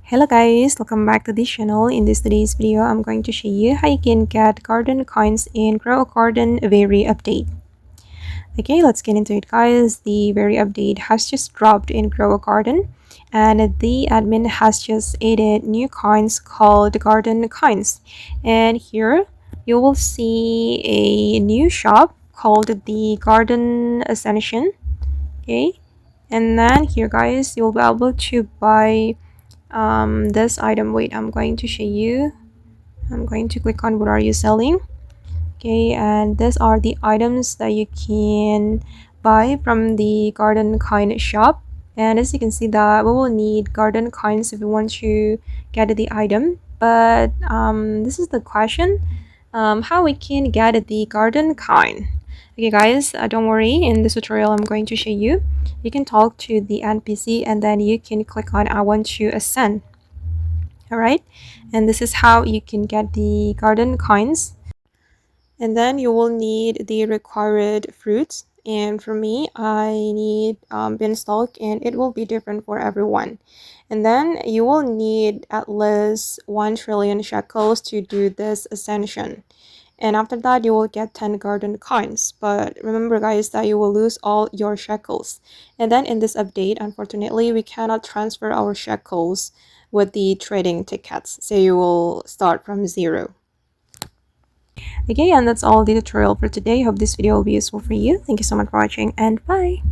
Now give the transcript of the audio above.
Hello guys, welcome back to this channel. In today's video, I'm going to show you how you can get garden coins in Grow a Garden Very update. Okay, let's get into it guys. The Very update has just dropped in Grow a Garden and the admin has just added new coins called garden coins. And here you will see a new shop called the Garden Ascension. Okay, and then here guys, you'll be able to buy this item. Wait, I'm going to show you. I'm going to click on what are you selling. Okay, and these are the items that you can buy from the garden coin shop. And as you can see that we will need garden coins if we want to get the item, but this is the question, how we can get the garden coin. Okay guys, don't worry, in this tutorial I'm going to show you. You can talk to the NPC and then you can click on I want to ascend. Alright, and this is how you can get the garden coins. And then you will need the required fruits, and for me I need beanstalk, and it will be different for everyone. And then you will need at least 1 trillion shekels to do this ascension, and after that you will get 10 garden coins. But remember guys that you will lose all your shekels. And then in this update, unfortunately, we cannot transfer our shekels with the trading tickets, so you will start from zero. Okay, and that's all the tutorial for today. Hope this video will be useful for you. Thank you so much for watching, and bye.